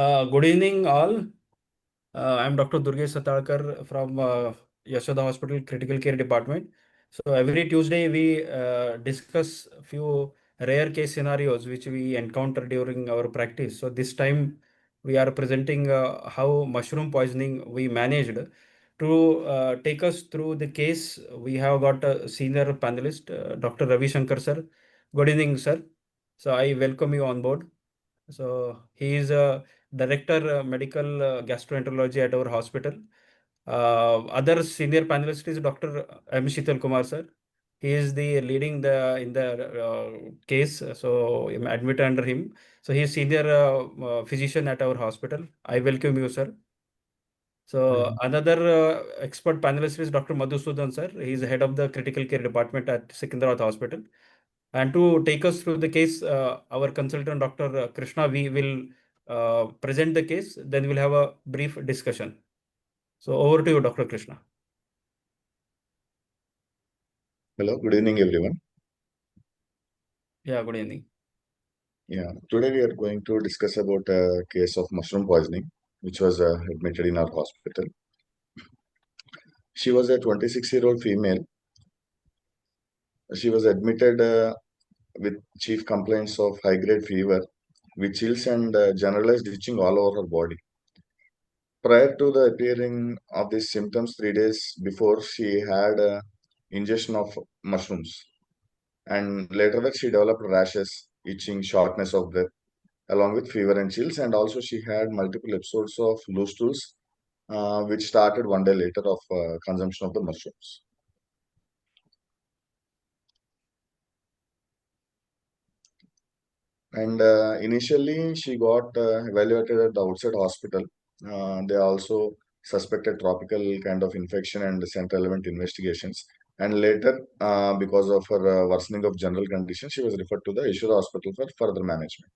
Good evening, all. I'm Dr. Durgesh Satalkar from Yashoda Hospital Critical Care Department. So every Tuesday we discuss few rare case scenarios which we encounter during our practice. So this time we are presenting how mushroom poisoning we managed. To take us through the case, we have got a senior panelist, Dr. Ravi Shankar sir. Good evening, sir. So I welcome you on board. So he is a director medical gastroenterology at our hospital. Other senior panelist is Dr. M. Shital Kumar sir. He is the leading the in the case, so I'm admitted under him. So he is senior physician at our hospital. I welcome you, sir. So another expert panelist is Dr. Madhusudan sir. He is head of the critical care department at Secunderabad Hospital. And to take us through the case, our consultant, Dr. Krishna, we will present the case, then we'll have a brief discussion. So over to you, Dr. Krishna. Hello, good evening, everyone. Yeah, good evening. Yeah, today we are going to discuss about a case of mushroom poisoning, which was admitted in our hospital. She was a 26-year-old female. She was admitted with chief complaints of high-grade fever, with chills and generalized itching all over her body. Prior to the appearing of these symptoms, 3 days before, she had ingestion of mushrooms, and later that she developed rashes, itching, shortness of breath, along with fever and chills. And also, she had multiple episodes of loose stools, which started 1 day later of consumption of the mushrooms. And initially, she got evaluated at the outside hospital. They also suspected tropical kind of infection and sent relevant investigations. And later, because of her worsening of general condition, she was referred to the Yashoda Hospital for further management.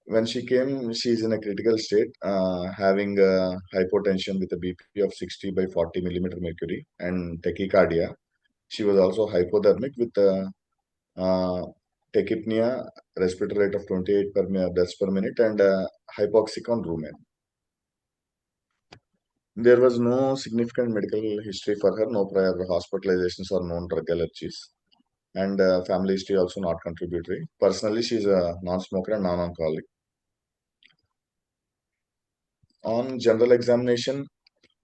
When she came, she's in a critical state, having hypotension with a BP of 60 by 40 millimeter mercury and tachycardia. She was also hypothermic with uh, tachypnea, respiratory rate of 28 breaths per minute, and hypoxic on room air. There was no significant medical history for her, no prior hospitalizations or known drug allergies, and family history also not contributory. Personally, she's a non-smoker and non-alcoholic. On general examination,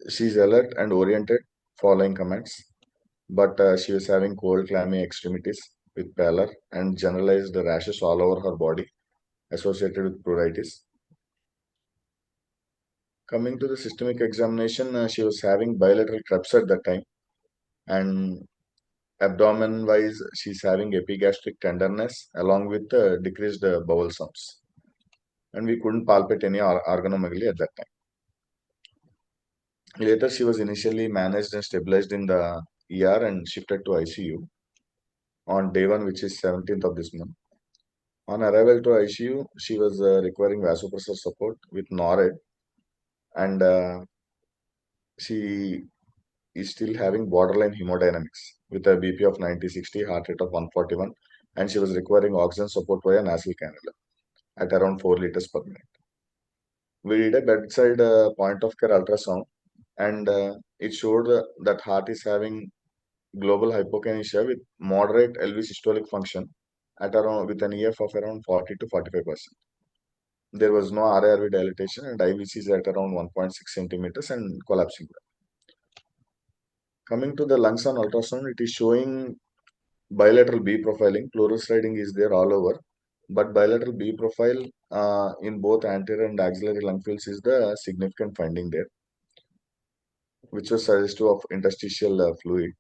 she's alert and oriented, following commands, but she was having cold, clammy extremities with pallor and generalized rashes all over her body associated with pruritus. Coming to the systemic examination, she was having bilateral crepes at that time, and abdomen-wise, she's having epigastric tenderness along with decreased bowel sounds, and we couldn't palpate any organomegaly at that time. Later, she was initially managed and stabilized in the ER and shifted to ICU on day one, which is 17th of this month. On arrival to ICU, she was requiring vasopressor support with NORAD, and she is still having borderline hemodynamics with a BP of 90/60, heart rate of 141, and she was requiring oxygen support via nasal cannula at around 4 liters per minute. We did a bedside point of care ultrasound, and it showed that heart is having global hypokinesia with moderate LV systolic function at around with an EF of around 40 to 45%. There was no RARV dilatation, and IVC is at around 1.6 centimeters and collapsing. Coming to the lungs on ultrasound, it is showing bilateral B profiling. Pleural sliding is there all over, but bilateral B profile in both anterior and axillary lung fields is the significant finding there, which was suggestive of interstitial fluid.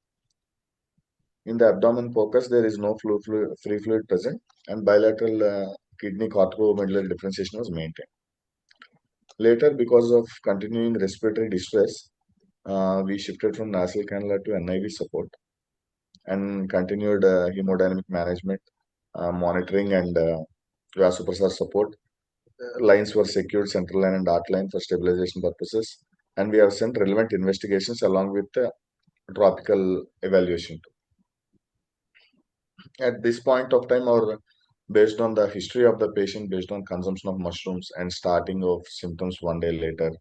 In the abdomen focus, there is no free fluid present, and bilateral kidney corticomedullary differentiation was maintained. Later, because of continuing respiratory distress, we shifted from nasal cannula to NIV support and continued hemodynamic management, monitoring, and vasopressor support. Lines were secured, central line and arc line, for stabilization purposes, and we have sent relevant investigations along with tropical evaluation. At this point of time, our based on the history of the patient, based on consumption of mushrooms and starting of symptoms one day later,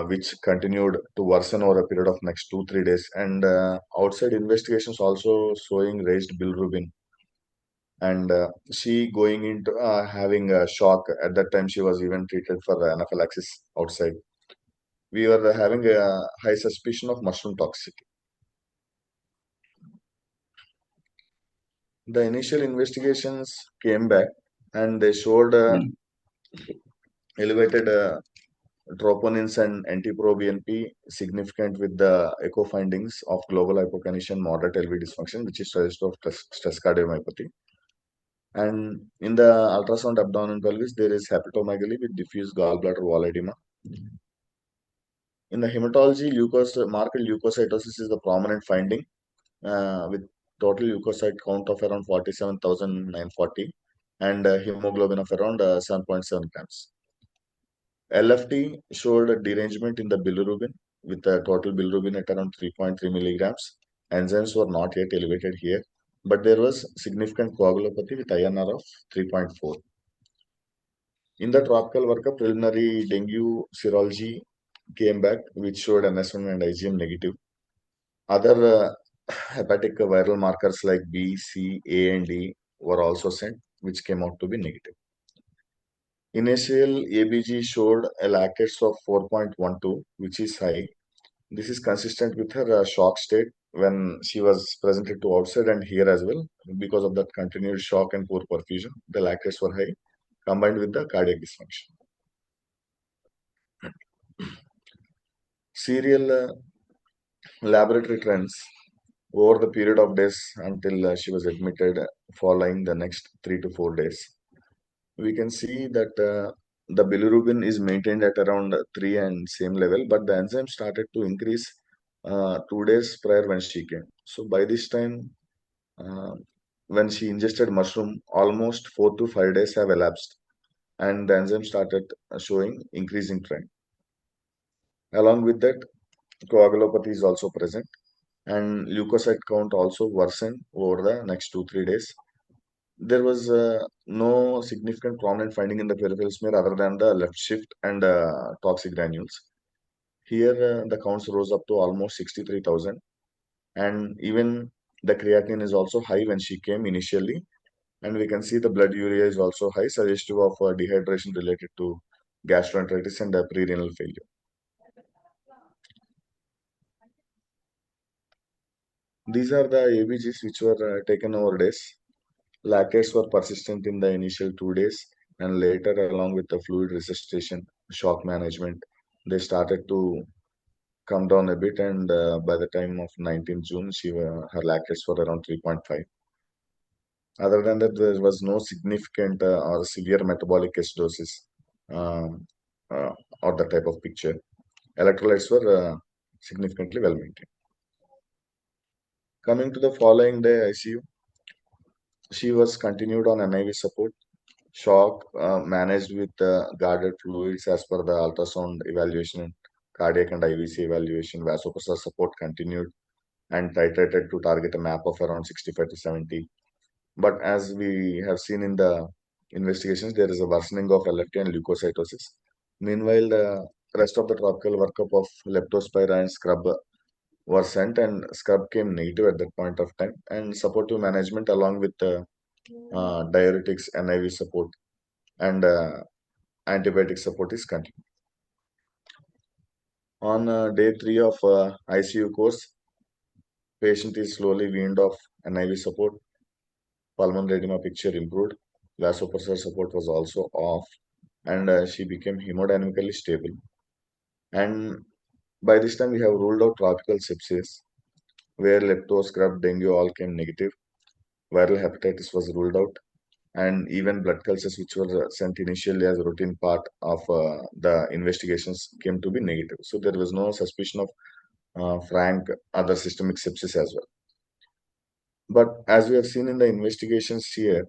which continued to worsen over a period of next 2 3 days, and outside investigations also showing raised bilirubin, and she going into having a shock. At that time she was even treated for anaphylaxis outside. We were having a high suspicion of mushroom toxicity. The initial investigations came back and they showed elevated troponins and NT-proBNP significant with the echo findings of global hypokinesia and moderate LV dysfunction, which is suggestive of stress cardiomyopathy. And in the ultrasound abdomen pelvis, there is hepatomegaly with diffuse gallbladder wall edema. In the hematology, marked leukocytosis is the prominent finding, with total leukocyte count of around 47,940 and hemoglobin of around 7.7 grams. LFT showed a derangement in the bilirubin with a total bilirubin at around 3.3 milligrams. Enzymes were not yet elevated here, but there was significant coagulopathy with INR of 3.4. In the tropical workup, preliminary dengue serology came back, which showed NS1 and IgM negative. Other hepatic viral markers like B, C, A, and D were also sent, which came out to be negative. Initial ABG showed a lactates of 4.12, which is high. This is consistent with her shock state when she was presented to outside and here as well. Because of that continued shock and poor perfusion, the lactates were high, combined with the cardiac dysfunction. Serial laboratory trends over the period of days until she was admitted following the next 3 to 4 days. We can see that the bilirubin is maintained at around 3 and same level, but the enzyme started to increase 2 days prior when she came. So by this time, uh, when she ingested mushroom, almost 4 to 5 days have elapsed, and the enzyme started showing increasing trend. Along with that, coagulopathy is also present, and leukocyte count also worsened over the next 2 3 days. There was no significant prominent finding in the peripheral smear other than the left shift and toxic granules. Here, the counts rose up to almost 63,000, and even the creatinine is also high when she came initially, and we can see the blood urea is also high, suggestive of dehydration related to gastroenteritis and pre-renal failure. These are the ABGs which were taken over days. Lactates were persistent in the initial 2 days, and later, along with the fluid resuscitation, shock management, they started to come down a bit. And by the time of 19th June, her lactates were around 3.5. Other than that, there was no significant or severe metabolic acidosis um, uh, or that type of picture. Electrolytes were significantly well maintained. Coming to the following day ICU, she was continued on NIV support. Shock managed with guarded fluids as per the ultrasound evaluation, cardiac and IVC evaluation. Vasopressor support continued and titrated to target a map of around 65 to 70. But as we have seen in the investigations, there is a worsening of LFT and leukocytosis. Meanwhile, the rest of the tropical workup of leptospira and scrub were sent, and scrub came negative at that point of time. And supportive management along with diuretics, NIV support, and antibiotic support is continued. On day 3 of ICU course, patient is slowly weaned off NIV support. Pulmonary edema picture improved. Vasopressor support was also off, and she became hemodynamically stable. And by this time, we have ruled out tropical sepsis, where lepto, scrub, dengue all came negative. Viral hepatitis was ruled out, and even blood cultures, which were sent initially as a routine part of the investigations, came to be negative. So there was no suspicion of frank other systemic sepsis as well. But as we have seen in the investigations here,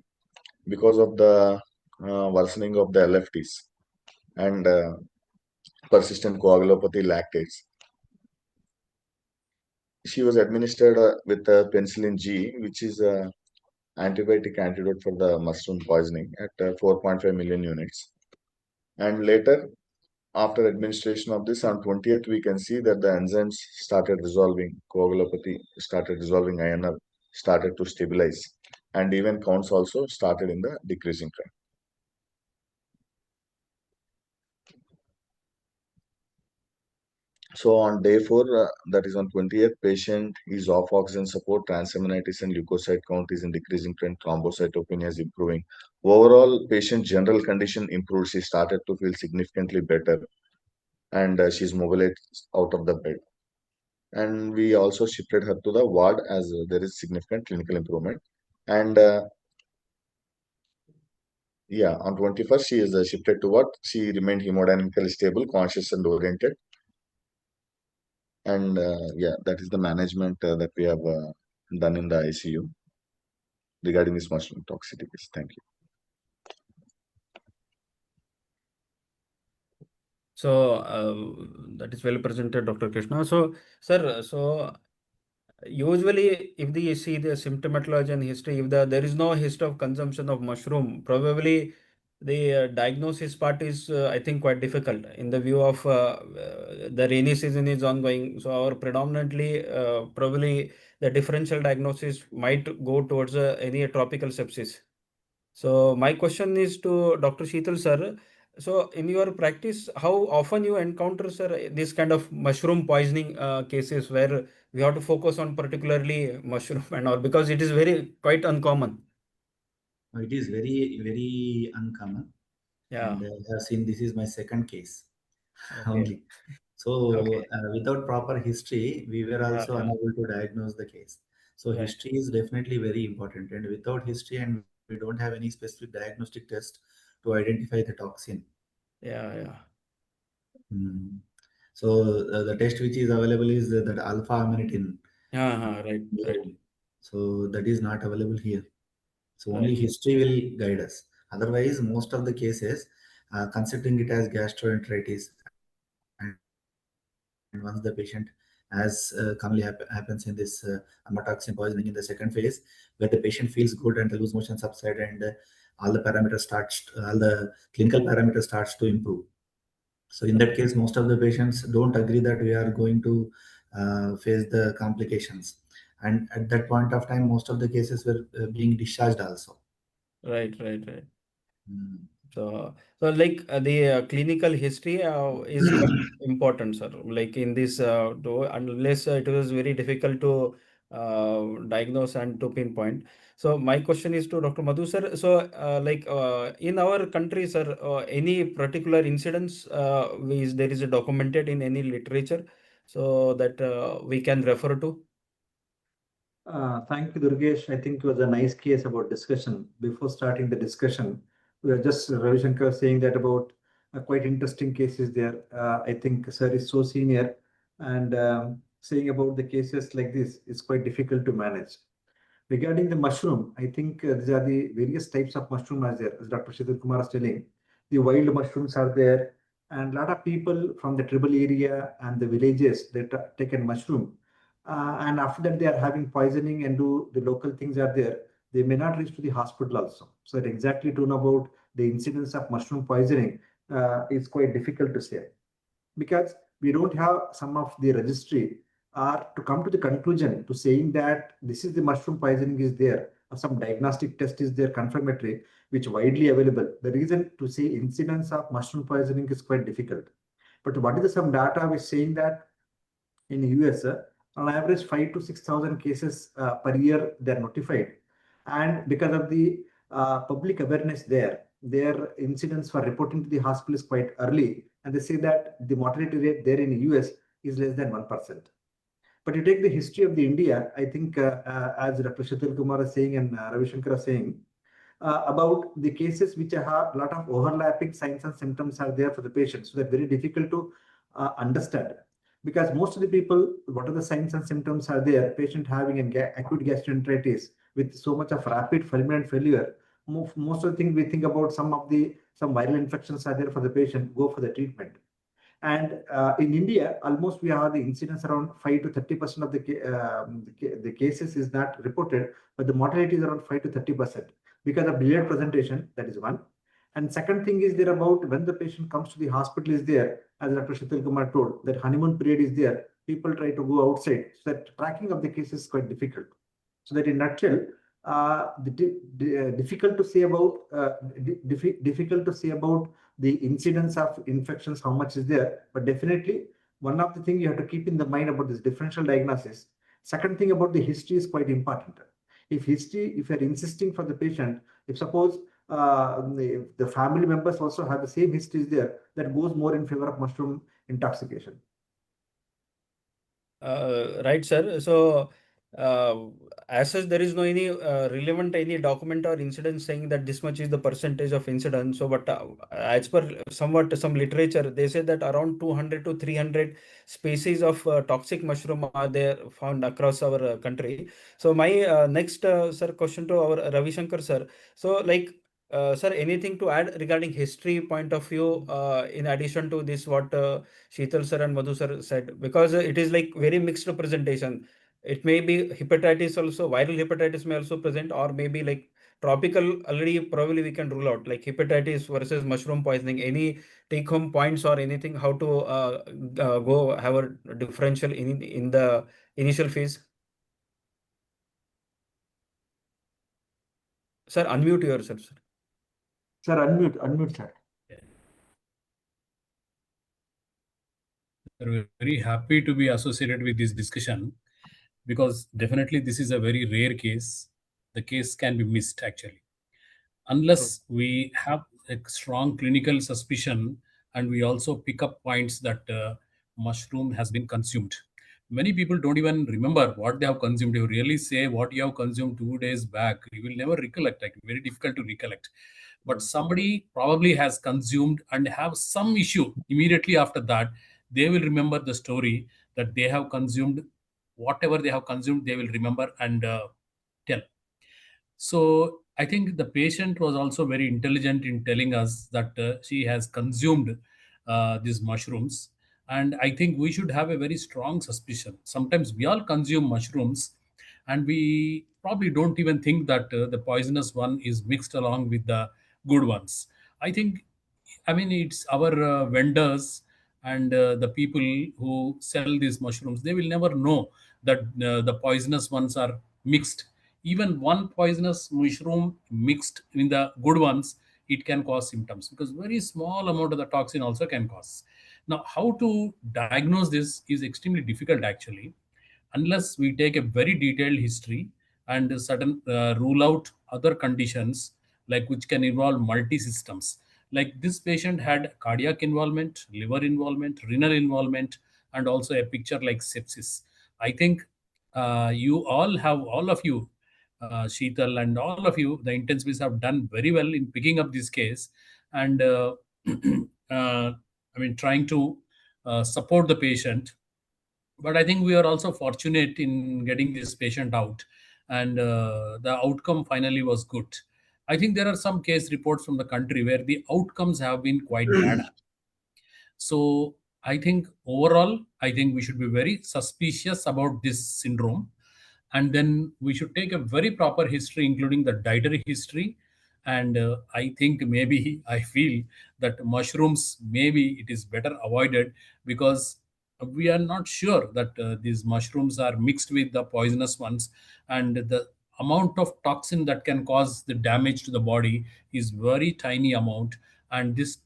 because of the worsening of the LFTs and persistent coagulopathy lactates, she was administered with penicillin G, which is antibiotic antidote for the mushroom poisoning at 4.5 million units. And later, after administration of this, on 20th, we can see that the enzymes started resolving, coagulopathy started resolving, INR started to stabilize, and even counts also started in the decreasing trend. So on day 4, that is on 20th, patient is off oxygen support, transaminitis and leukocyte count is in decreasing trend, thrombocytopenia is improving. Overall, patient general condition improved. She started to feel significantly better, and she's mobilized out of the bed. And we also shifted her to the ward as there is significant clinical improvement. And yeah, on 21st, she is shifted to what? She remained hemodynamically stable, conscious and oriented. And yeah, that is the management that we have done in the ICU regarding this mushroom toxicity case. Thank you. So that is well presented, Dr. Krishna. So, sir, so usually if you see the symptomatology and history, if there is no history of consumption of mushroom, probably the diagnosis part is, I think, quite difficult in the view of the rainy season is ongoing. So our predominantly, probably the differential diagnosis might go towards any tropical sepsis. So my question is to Dr. Sheetal sir. So in your practice, how often you encounter, sir, this kind of mushroom poisoning cases where we have to focus on particularly mushroom and all, because it is very quite uncommon. It is very, very uncommon. Yeah. And I have seen this is my second case Okay. only. So Okay. without proper history, we were Yeah. also Yeah. unable to diagnose the case. So Right. history is definitely very important. And without history, and we don't have any specific diagnostic test to identify the toxin. Yeah. Yeah. Mm. So the test which is available is that alpha amanitin. Yeah. Right. Right. So that is not available here. So only Right. history will guide us. Otherwise, most of the cases, considering it as gastroenteritis, and once the patient, as commonly happens in this amatoxin poisoning in the second phase, where the patient feels good and the loose motion subside and all the clinical parameters starts to improve. So in that case, most of the patients don't agree that we are going to face the complications. And at that point of time, most of the cases were being discharged also. Right. Right. Right. Mm. So like the clinical history is quite important, sir. Like in this, unless it was very difficult to diagnose and to pinpoint. So my question is to Dr. Madhu, sir. So like in our country, sir, any particular incidents is there is a documented in any literature so that we can refer to? Thank you, Durgesh. I think it was a nice case about discussion. Before starting the discussion, we were just Ravi Shankar saying that about quite interesting cases there. I think sir is so senior, and saying about the cases like this is quite difficult to manage. Regarding the mushroom, I think these are the various types of mushroom as there, as Dr. Shidhar Kumar is telling. The wild mushrooms are there, and a lot of people from the tribal area and the villages that taken mushroom, and after that they are having poisoning and do the local things are there. They may not reach to the hospital also. So that exactly to know about the incidence of mushroom poisoning is quite difficult to say, because we don't have some of the registry or to come to the conclusion to saying that this is the mushroom poisoning is there, or some diagnostic test is there confirmatory which widely available. The reason to say incidence of mushroom poisoning is quite difficult. But what is the some data which saying that in US, on average 5 to 6,000 cases per year they are notified, and because of the public awareness there, their incidence for reporting to the hospital is quite early, and they say that the mortality rate there in the US is less than 1%. But you take the history of the India, I think as Dr. Shatil Kumar is saying and Ravi Shankar is saying, about the cases which have a lot of overlapping signs and symptoms are there for the patient. So they're very difficult to understand, because most of the people, what are the signs and symptoms are there? Patient having an acute gastroenteritis with so much of rapid fulminant failure. Most of the things we think about some viral infections are there for the patient, go for the treatment. And in India, almost we have the incidence around 5 to 30% of the cases is not reported, but the mortality is around 5 to 30% because of delayed presentation. That is one. And second thing is there about when the patient comes to the hospital is there, as Dr. Shital Kumar told, that honeymoon period is there. People try to go outside, so that tracking of the case is quite difficult. So that in nutshell, difficult to say about difficult to say about the incidence of infections, how much is there, but definitely one of the things you have to keep in the mind about this differential diagnosis. Second thing about the history is quite important. If you're insisting for the patient, if suppose the family members also have the same histories there, that goes more in favor of mushroom intoxication. Right, sir. So, as such, there is no any relevant any document or incident saying that this much is the percentage of incidence. So, but as per somewhat some literature, they say that around 200 to 300 species of toxic mushroom are there found across our country. So, my next sir question to our Ravi Shankar sir. So, like. Sir, anything to add regarding history point of view in addition to this what Sheetal sir and Madhu sir said, because it is like very mixed representation. It may be hepatitis also, viral hepatitis may also present, or maybe like tropical already probably we can rule out like hepatitis versus mushroom poisoning. Any take home points or anything how to go have a differential in the initial phase? Sir, unmute yourself, sir. Sir, unmute, sir. We're very happy to be associated with this discussion because definitely this is a very rare case. The case can be missed actually. Unless we have a strong clinical suspicion and we also pick up points that mushroom has been consumed. Many people don't even remember what they have consumed. You really say what you have consumed 2 days back, you will never recollect. Like, very difficult to recollect. But somebody probably has consumed and have some issue immediately after that. They will remember the story that they have consumed. Whatever they have consumed, they will remember and tell. So I think the patient was also very intelligent in telling us that she has consumed these mushrooms. And I think we should have a very strong suspicion. Sometimes we all consume mushrooms and we probably don't even think that the poisonous one is mixed along with the good ones. I mean, it's our vendors and the people who sell these mushrooms, they will never know that the poisonous ones are mixed. Even one poisonous mushroom mixed in the good ones, it can cause symptoms because very small amount of the toxin also can cause. Now, how to diagnose this is extremely difficult actually, unless we take a very detailed history and certain rule out other conditions like which can involve multi systems. Like this patient had cardiac involvement, liver involvement, renal involvement, and also a picture like sepsis. I think you all have, all of you, Sheetal and all of you, the intensivists have done very well in picking up this case and I mean, trying to support the patient. But I think we are also fortunate in getting this patient out, and the outcome finally was good. I think there are some case reports from the country where the outcomes have been quite bad. So I think overall, I think we should be very suspicious about this syndrome. And then we should take a very proper history, including the dietary history. And I think maybe I feel that mushrooms, maybe it is better avoided because we are not sure that these mushrooms are mixed with the poisonous ones, and the amount of toxin that can cause the damage to the body is very tiny amount. And this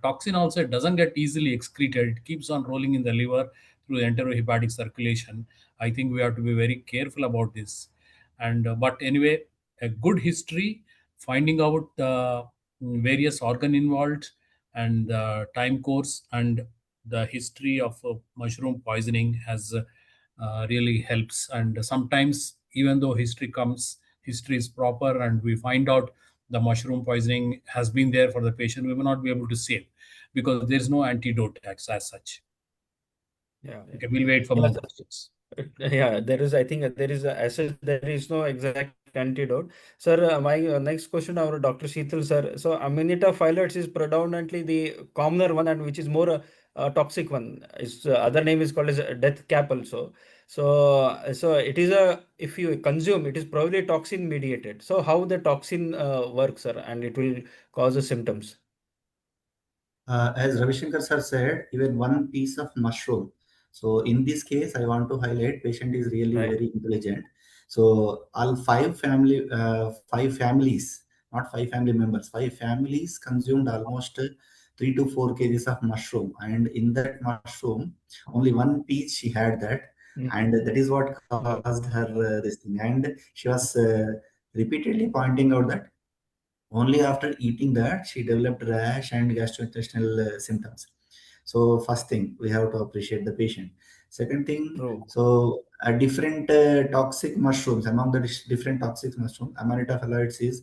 toxin also doesn't get easily excreted. It keeps on rolling in the liver through the enterohepatic circulation. I think we have to be very careful about this. And but anyway, a good history, finding out the various organ involved and the time course and the history of mushroom poisoning has really helps. And sometimes, even though history is proper, and we find out the mushroom poisoning has been there for the patient, we may not be able to save because there is no antidote as such. Yeah. Okay, we'll wait for more questions. Yeah, there is, I think there is, as such, there is no exact antidote. Sir, my next question to our Dr. Sheetal sir. So Amanita phyllets is predominantly the commoner one and which is more toxic one. Its other name is called as death cap also. So it is if you consume, it is probably toxin mediated. So how the toxin works, sir, and it will cause the symptoms. As Ravi Shankar sir said, even one piece of mushroom. So in this case, I want to highlight patient is really Right. very intelligent. So all five families, not five family members, five families consumed almost 3 to 4 kgs of mushroom, and in that mushroom, only one piece she had that, and that is what caused her this thing. And she was repeatedly pointing out that only after eating that she developed rash and gastrointestinal symptoms. So first thing, we have to appreciate the patient. Second thing, True. so different toxic mushrooms, among the different toxic mushrooms, Amanita phalloides is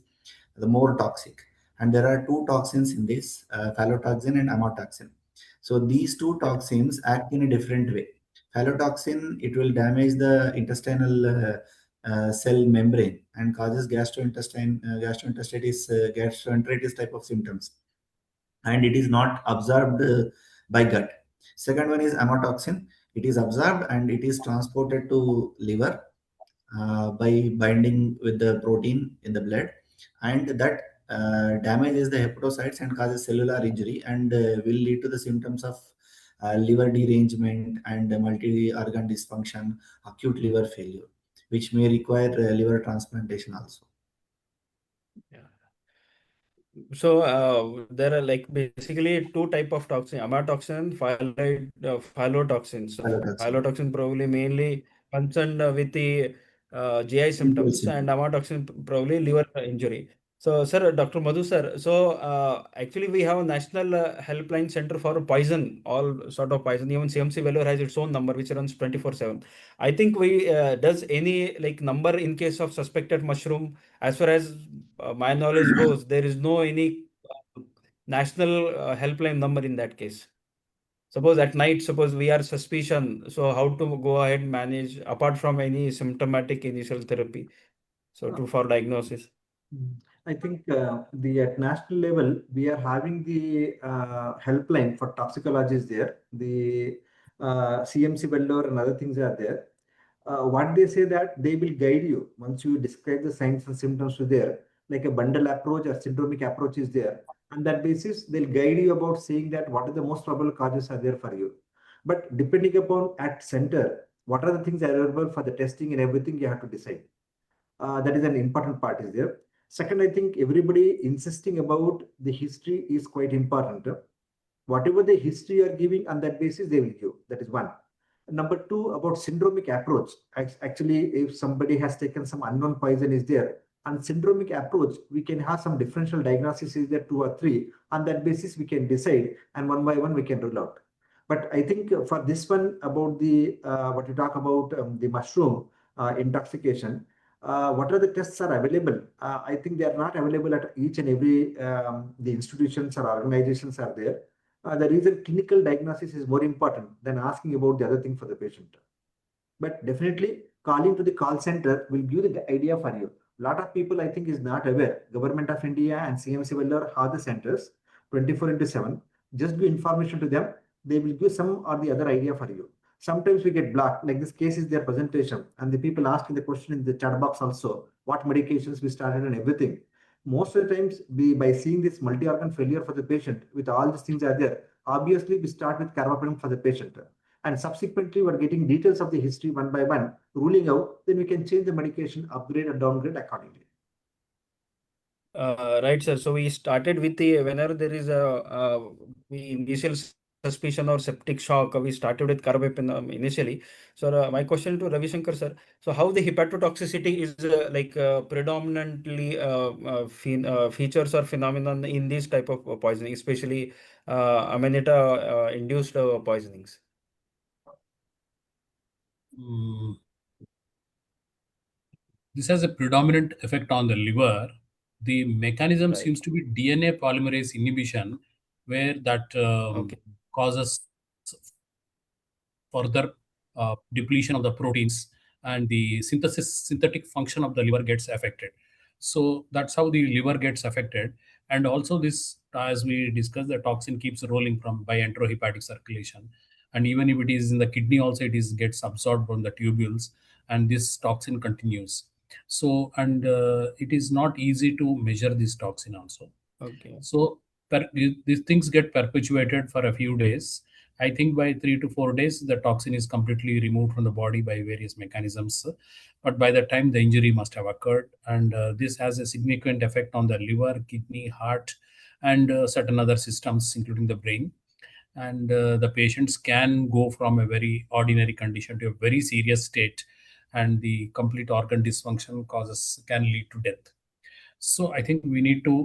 the more toxic, and there are two toxins in this, phallotoxin and amatoxin. So these two toxins act in a different way. Phallotoxin, it will damage the intestinal cell membrane and causes gastroenteritis type of symptoms, and it is not absorbed by gut. Second one is amatoxin. It is absorbed and it is transported to liver by binding with the protein in the blood, and that damages the hepatocytes and causes cellular injury, and will lead to the symptoms of liver derangement and multi-organ dysfunction, acute liver failure, which may require liver transplantation also. Yeah. So there are like basically two type of toxin, amatoxin, phylotoxin. So Phallotoxin. phylotoxin probably mainly concerned with the GI symptoms, and amatoxin probably liver injury. So sir, Dr. Madhu sir, so actually we have a national helpline center for poison, all sort of poison. Even CMC Vellore has its own number which runs 24/7. I think we does any like number in case of suspected mushroom. As far as my knowledge goes, there is no any national helpline number in that case. Suppose at night, suppose we are suspicion, so how to go ahead and manage apart from any symptomatic initial therapy, so to for diagnosis. I think at national level, we are having the helpline for toxicology is there. The CMC Vellore and other things are there. What they say that they will guide you once you describe the signs and symptoms to there, like a bundle approach or syndromic approach is there. On that basis, they'll guide you about saying that what are the most probable causes are there for you. But depending upon at center, what are the things available for the testing and everything, you have to decide. That is an important part is there. Second, I think everybody insisting about the history is quite important. Whatever the history you are giving, on that basis they will give. That is one. Number two, about syndromic approach. Actually, if somebody has taken some unknown poison is there, on syndromic approach, we can have some differential diagnosis is there, 2 or 3. On that basis, we can decide, and one by one we can rule out. But I think for this one about the what you talk about the mushroom intoxication, what are the tests are available? I think they are not available at each and every the institutions or organizations are there. The reason clinical diagnosis is more important than asking about the other thing for the patient. But definitely calling to the call center will give the idea for you. A lot of people I think is not aware. Government of India and CMC Vellore have the centers 24/7. Just give information to them. They will give some or the other idea for you. Sometimes we get blocked, like this case is their presentation, and the people asking the question in the chat box also, what medications we started and everything. Most of the times, by seeing this multi-organ failure for the patient, with all these things are there, obviously we start with carbapenem for the patient. And subsequently, we're getting details of the history one by one, ruling out, then we can change the medication, upgrade or downgrade accordingly. Right, sir. So we started with the whenever there is a we initial suspicion or septic shock, we started with carbapenem initially. So my question to Ravi Shankar sir, so how the hepatotoxicity is predominantly features or phenomenon in this type of poisoning, especially Amanita induced poisonings? This has a predominant effect on the liver. The mechanism Right. seems to be DNA polymerase inhibition, where that causes further depletion of the proteins and the synthetic function of the liver gets affected. So that's how the liver gets affected. And also this, as we discussed, the toxin keeps rolling from by enterohepatic circulation. And even if it is in the kidney also, it is gets absorbed from the tubules, and this toxin continues. So, and it is not easy to measure this toxin also. Okay. So these things get perpetuated for a few days. I think by 3 to 4 days, the toxin is completely removed from the body by various mechanisms. But by the time the injury must have occurred, and this has a significant effect on the liver, kidney, heart, and certain other systems, including the brain. And the patients can go from a very ordinary condition to a very serious state, and the complete organ dysfunction causes can lead to death. So I think we need to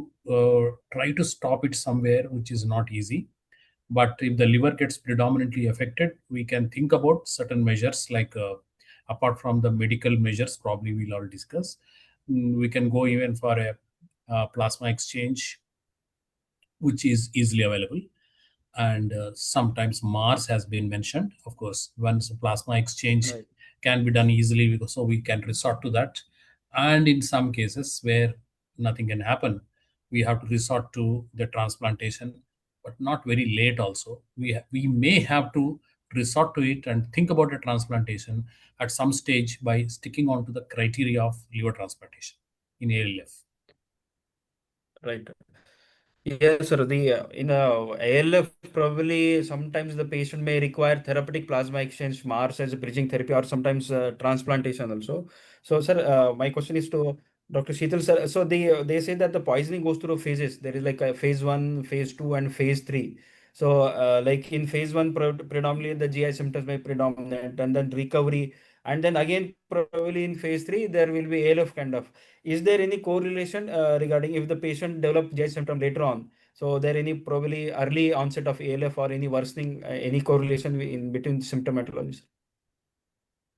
try to stop it somewhere, which is not easy. But if the liver gets predominantly affected, we can think about certain measures like, apart from the medical measures, probably we'll all discuss. We can go even for a plasma exchange, which is easily available. And sometimes Mars has been mentioned. Of course, once plasma exchange Right. can be done easily, so we can resort to that. And in some cases where nothing can happen, we have to resort to the transplantation, but not very late also. We may have to resort to it and think about a transplantation at some stage by sticking on to the criteria of liver transplantation in ALF. Right. Yes, sir. The in ALF, probably sometimes the patient may require therapeutic plasma exchange, Mars as a bridging therapy, or sometimes transplantation also. So, sir, my question is to Dr. Sheetal, sir. So they say that the poisoning goes through phases. There is like a phase 1, phase 2, and phase 3. So, like in phase 1, predominantly the GI symptoms may predominate, and then recovery, and then again probably in phase 3 there will be ALF kind of. Is there any correlation regarding if the patient develop GI symptom later on? So there any probably early onset of ALF or any worsening, any correlation in between symptomatologies?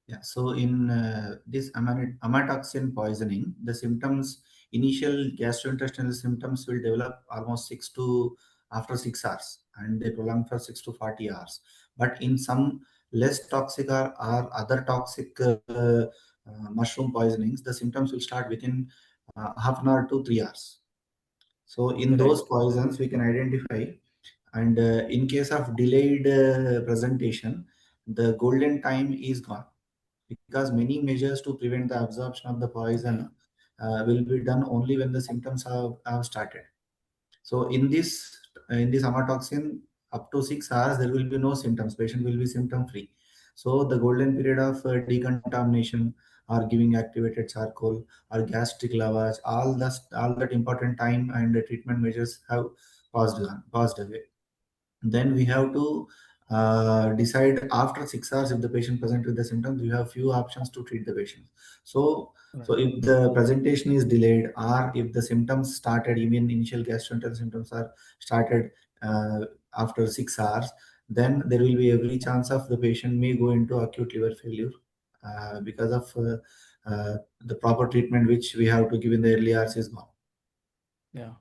Yeah, so in this amatoxin poisoning, the symptoms, initial gastrointestinal symptoms will develop almost after 6 hours, and they prolong for 6 to 40 hours. But in some less toxic or other toxic mushroom poisonings, the symptoms will start within half an hour to 3 hours. So in those Right. poisons, we can identify, and in case of delayed presentation, the golden time is gone, because many measures to prevent the absorption of the poison will be done only when the symptoms have started. So in this amatoxin, up to 6 hours there will be no symptoms. Patient will be symptom free. So the golden period of decontamination or giving activated charcoal or gastric lavage, all that important time and the treatment measures have passed away. Then we have to decide after 6 hours, if the patient presents with the symptoms, we have few options to treat the patient. So if the presentation is delayed, or if the symptoms started, even initial gastrointestinal symptoms are started after 6 hours, then there will be every chance of the patient may go into acute liver failure because of the proper treatment which we have to give in the early hours is gone. Yeah.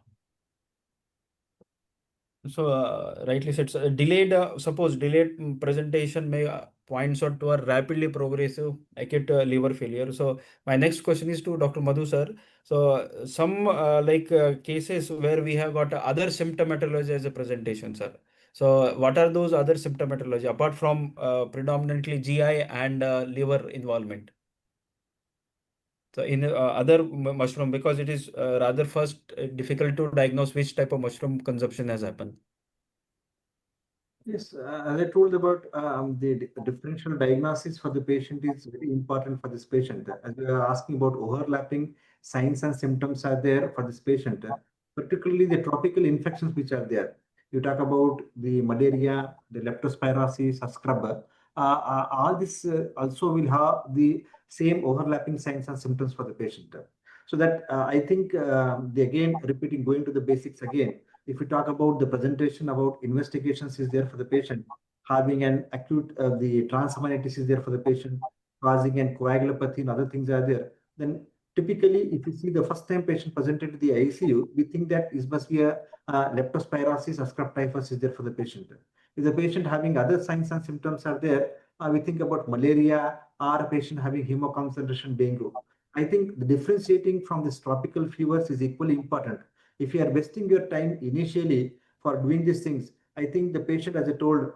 So, rightly said, delayed, suppose delayed presentation may points out to a rapidly progressive acute liver failure. So, my next question is to Dr. Madhu, sir. So, some cases where we have got other symptomatology as a presentation, sir. So, what are those other symptomatology apart from predominantly GI and liver involvement? So, in other mushroom, because it is rather first difficult to diagnose which type of mushroom consumption has happened. Yes, as I told about the differential diagnosis for the patient is very important for this patient. As you are asking about overlapping signs and symptoms are there for this patient, particularly the tropical infections which are there. You talk about the malaria, the leptospirosis, or scrub. All this also will have the same overlapping signs and symptoms for the patient. So that I think again repeating, going to the basics again. If we talk about the presentation about investigations is there for the patient, having an acute, the transaminitis is there for the patient, causing an coagulopathy and other things are there, then typically if you see the first time patient presented to the ICU, we think that it must be a leptospirosis or scrub typhus is there for the patient. If the patient having other signs and symptoms are there, we think about malaria or a patient having hemoconcentration dengue. I think the differentiating from these tropical fevers is equally important. If you are wasting your time initially for doing these things, I think the patient, as I told,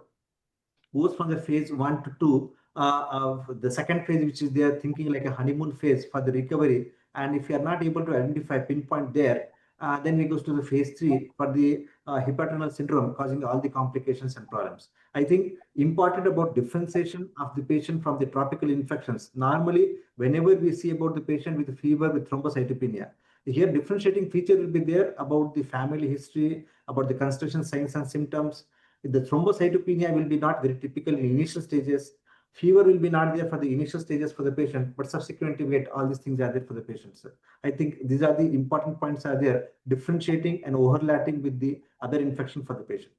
goes from the phase 1 to 2 of the second phase, which is they are thinking like a honeymoon phase for the recovery. And if you are not able to identify pinpoint there, then we goes to the phase 3 for the hepaternal syndrome causing all the complications and problems. I think important about differentiation of the patient from the tropical infections. Normally, whenever we see about the patient with fever with thrombocytopenia, here differentiating feature will be there about the family history, about the constitution signs and symptoms. The thrombocytopenia will be not very typical in initial stages. Fever will be not there for the initial stages for the patient, but subsequently we get all these things are there for the patients. I think these are the important points are there, differentiating and overlapping with the other infection for the patient.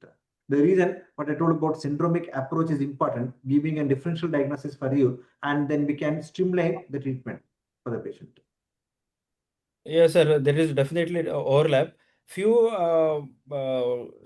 The reason what I told about syndromic approach is important, giving a differential diagnosis for you, and then we can streamline the treatment for the patient. Yes, sir. There is definitely overlap. Few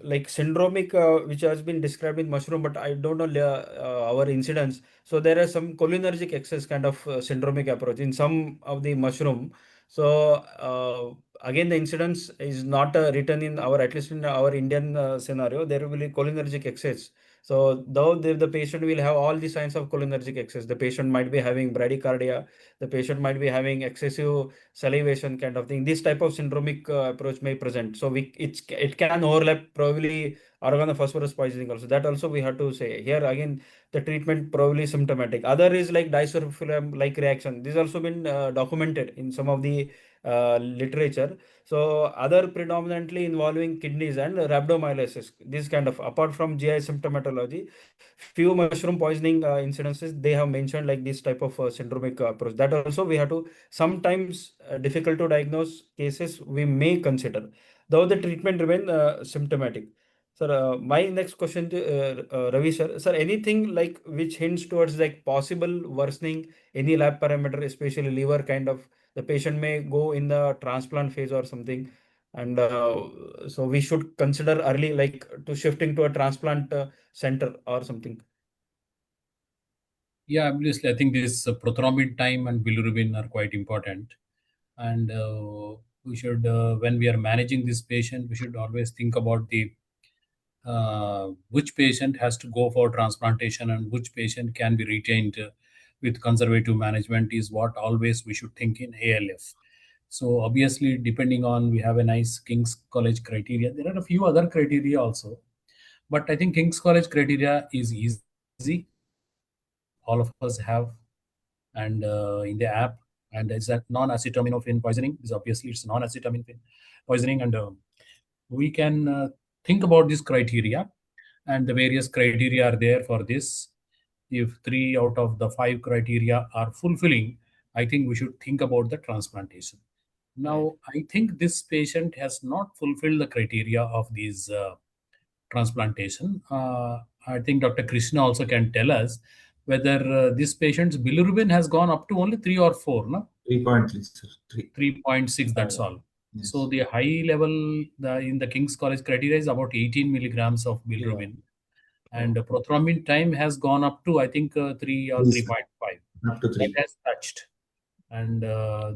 like syndromic, which has been described in mushroom, but I don't know our incidence. So there are some cholinergic excess kind of syndromic approach in some of the mushroom. So again, the incidence is not written in our, at least in our Indian scenario. There will be cholinergic excess. So though the patient will have all the signs of cholinergic excess, the patient might be having bradycardia, the patient might be having excessive salivation kind of thing. This type of syndromic approach may present. So it can overlap probably organophosphorus poisoning also. That also we have to say. Here again, the treatment probably symptomatic. Other is like disulfiram like reaction. This also been documented in some of the literature. So other predominantly involving kidneys and rhabdomyolysis. This kind of, apart from GI symptomatology, few mushroom poisoning incidences they have mentioned like this type of syndromic approach. That also we have to, sometimes difficult to diagnose cases we may consider, though the treatment remain symptomatic. Sir, my next question to Ravi sir. Sir, anything like which hints towards like possible worsening, any lab parameter, especially liver kind of, the patient may go in the transplant phase or something, and so we should consider early like to shifting to a transplant center or something. Yeah, obviously, I think this prothrombin time and bilirubin are quite important. And we should, when we are managing this patient, we should always think about the which patient has to go for transplantation and which patient can be retained with conservative management is what always we should think in ALF. So obviously, depending on, we have a nice King's College criteria. There are a few other criteria also, but I think King's College criteria is easy. All of us have, and in the app, and it's that non-acetaminophen poisoning. Is obviously it's non-acetaminophen poisoning, and we can think about this criteria, and the various criteria are there for this. If 3 out of the 5 criteria are fulfilling, I think we should think about the transplantation. Now, I think this patient has not fulfilled the criteria of these transplantation. I think Dr. Krishna also can tell us whether this patient's bilirubin has gone up to only 3 or 4, no? 3.3, sir. 3.6, that's all. Yes. So the high level in the King's College criteria is about 18 milligrams of bilirubin. And prothrombin time has gone up to, I think, 3 or 3.5. Up to 3. That has touched. And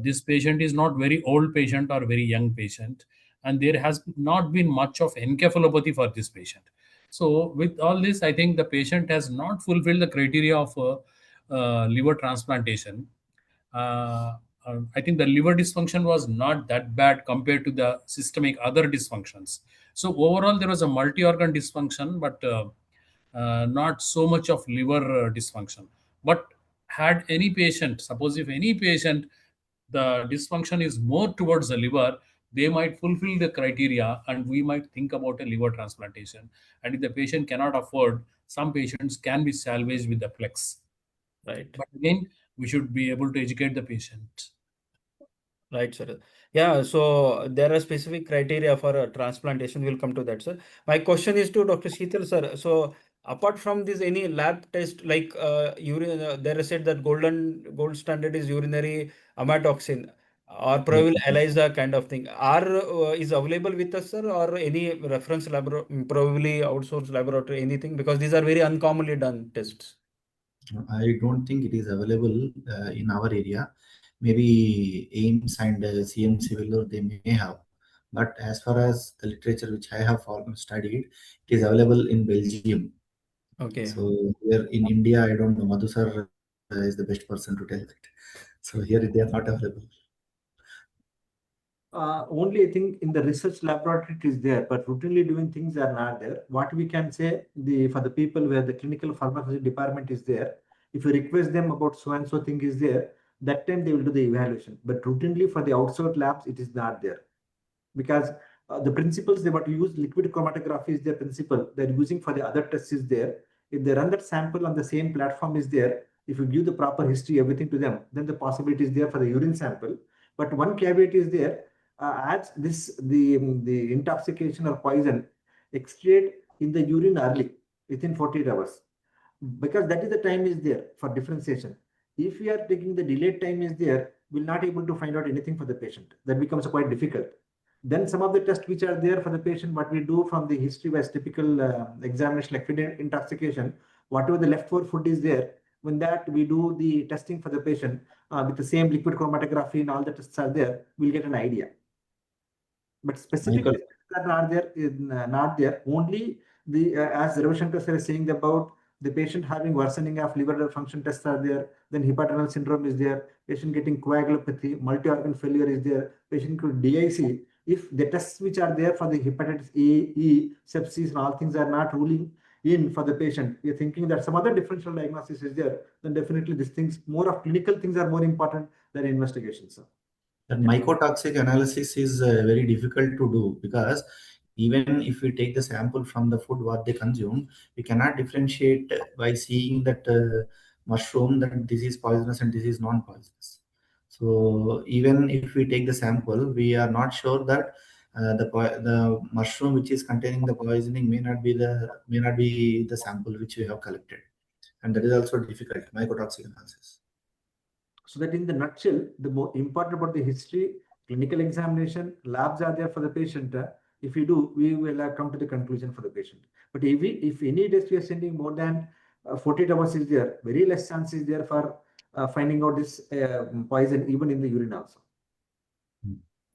this patient is not very old patient or very young patient. And there has not been much of encephalopathy for this patient. So with all this, I think the patient has not fulfilled the criteria of liver transplantation. I think the liver dysfunction was not that bad compared to the systemic other dysfunctions. So overall, there was a multi-organ dysfunction, but not so much of liver dysfunction. But had any patient, suppose if any patient, the dysfunction is more towards the liver, they might fulfill the criteria and we might think about a liver transplantation. And if the patient cannot afford, some patients can be salvaged with the flex. Right. But again, we should be able to educate the patient. Right, sir. Yeah, so there are specific criteria for transplantation. We'll come to that, sir. My question is to Dr. Sheetal, sir. So apart from this, any lab test like urine, there is said that gold standard is urinary amatoxin or probably ELISA kind of thing. Is available with us, sir, or any reference lab, probably outsourced laboratory, anything? Because these are very uncommonly done tests. I don't think it is available in our area. Maybe AIMS and CMC Vellore they may have. But as far as the literature which I have studied, it is available in Belgium. Okay. So here in India, I don't know. Madhu sir is the best person to tell that. So here they are not available. Only I think in the research laboratory it is there, but routinely doing things are not there. What we can say, for the people where the clinical pharmacology department is there, if you request them about so and so thing is there, that time they will do the evaluation. But routinely for the outside labs, it is not there, because the principles they want to use, liquid chromatography is their principle they're using for the other tests is there. If they run that sample on the same platform is there, if you give the proper history, everything to them, then the possibility is there for the urine sample. But one caveat is there, as the intoxication or poison extracted in the urine early, within 48 hours, because that is the time is there for differentiation. If we are taking the delayed time is there, we'll not able to find out anything for the patient. That becomes quite difficult. Then some of the tests which are there for the patient, what we do from the history was typical examination like food intoxication, whatever the leftover food is there, when that we do the testing for the patient with the same liquid chromatography and all the tests are there, we'll get an idea. But specific Michael, tests are not there, not there. Only the as Ravi Shankar sir is saying about the patient having worsening of liver function tests are there, then hepatrenal syndrome is there, patient getting coagulopathy, multi-organ failure is there, patient could DIC. If the tests which are there for the hepatitis A, E, sepsis and all things are not ruling in for the patient, we are thinking that some other differential diagnosis is there, then definitely these things, more of clinical things are more important than investigations. that mycotoxic analysis is very difficult to do, because even if we take the sample from the food what they consume, we cannot differentiate by seeing that mushroom that this is poisonous and this is non-poisonous. So even if we take the sample, we are not sure that the mushroom which is containing the poisoning may not be the sample which we have collected, and that is also difficult mycotoxic analysis. So that in the nutshell, the more important about the history, clinical examination, labs are there for the patient. If we do, we will come to the conclusion for the patient. But if any test we are sending more than 48 hours is there, very less chance is there for finding out this poison even in the urine also.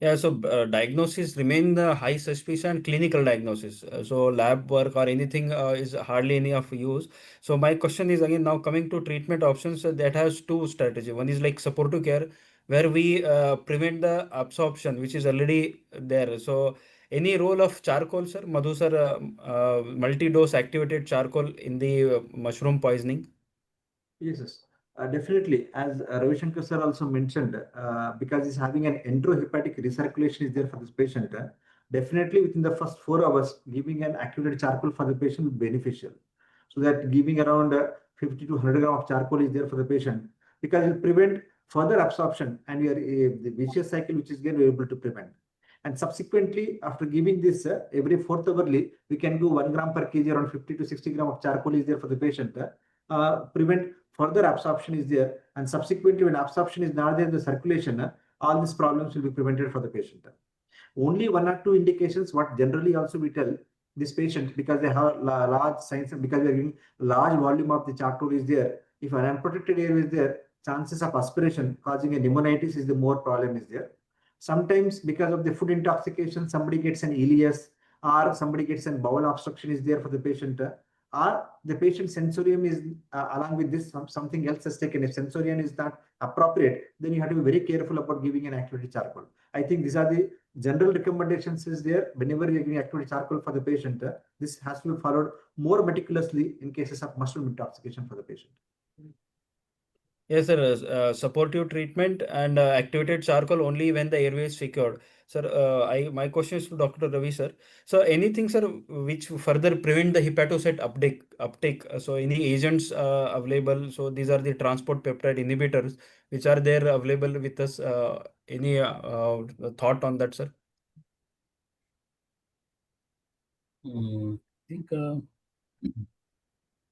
Yeah, so diagnosis remain the high suspicion, clinical diagnosis. So lab work or anything is hardly any of use. So my question is again now coming to treatment options that has two strategy. One is like supportive care, where we prevent the absorption which is already there. So any role of charcoal, sir, Madhu sir, multi-dose activated charcoal in the mushroom poisoning? Yes, yes. Definitely. As Ravi Shankar sir also mentioned, because he's having an enterohepatic recirculation is there for this patient, definitely within the first 4 hours, giving an activated charcoal for the patient will be beneficial. So that giving around 50 to 100 gram of charcoal is there for the patient, because it will prevent further absorption and we are the vicious cycle which is again we're able to prevent. And subsequently, after giving this every fourth hourly, we can do 1 gram per kg, around 50 to 60 gram of charcoal is there for the patient. Prevent further absorption is there, and subsequently when absorption is not there in the circulation, all these problems will be prevented for the patient. Only one or two indications what generally also we tell this patient, because they have large signs and because they are giving large volume of the charcoal is there, if an unprotected area is there, chances of aspiration causing a pneumonitis is the more problem is there. Sometimes because of the food intoxication, somebody gets an ileus or somebody gets an bowel obstruction is there for the patient, or the patient sensorium is along with this something else has taken. If sensorium is not appropriate, then you have to be very careful about giving an activated charcoal. I think these are the general recommendations is there whenever you're giving activated charcoal for the patient. This has to be followed more meticulously in cases of mushroom intoxication for the patient. Yes, sir. Supportive treatment and activated charcoal only when the airway is secured. Sir, my question is to Dr. Ravi, sir. So anything, sir, which further prevent the hepatocyte uptake? So any agents available? So these are the transport peptide inhibitors which are there available with us. Any thought on that, sir?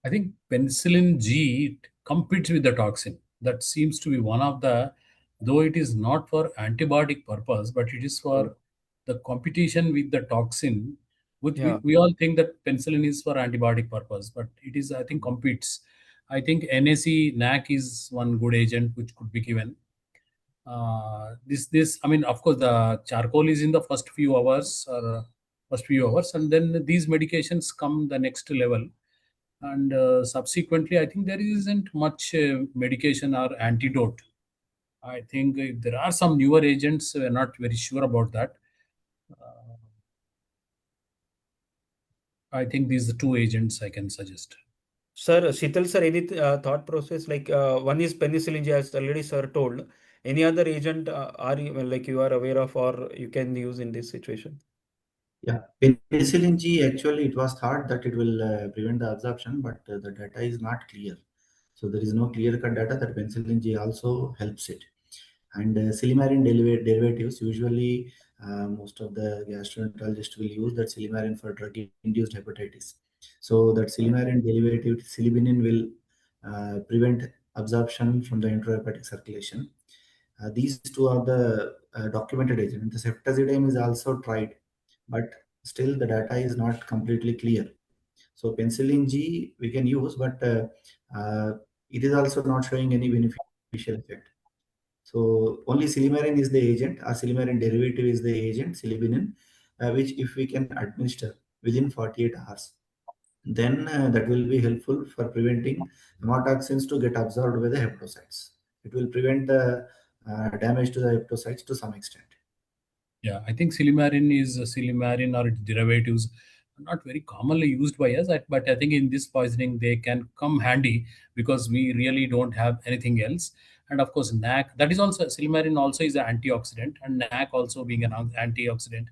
I think penicillin G competes with the toxin. That seems to be one of the, though it is not for antibiotic purpose, but it is for the competition with the toxin. Which Yeah. we all think that penicillin is for antibiotic purpose, but it is, I think, competes. I think NAC, NAC is one good agent which could be given. I mean, of course, the charcoal is in the first few hours, and then these medications come the next level. And subsequently, I think there isn't much medication or antidote. I think there are some newer agents. We're not very sure about that. I think these are the two agents I can suggest. Sir, Sheetal sir, any thought process like one is penicillin G, as already sir told. Any other agent are you like you are aware of or you can use in this situation? Yeah, penicillin G, actually it was thought that it will prevent the absorption, but the data is not clear. So there is no clear-cut data that penicillin G also helps it. And silymarin derivatives, usually most of the gastroenterologists will use that silymarin for drug-induced hepatitis. So that silymarin derivative, silibinin, will prevent absorption from the intrahepatic circulation. These two are the documented agents. The ceftazidime is also tried, but still the data is not completely clear. So penicillin G we can use, but it is also not showing any beneficial effect. So only silymarin is the agent, or silymarin derivative is the agent, silibinin, which if we can administer within 48 hours, then that will be helpful for preventing hemotoxins to get absorbed by the hepatocytes. It will prevent the damage to the hepatocytes to some extent. Yeah, I think silymarin or its derivatives are not very commonly used by us, but I think in this poisoning they can come handy because we really don't have anything else. And of course, NAC, that is also, silymarin also is an antioxidant, and NAC also being an antioxidant.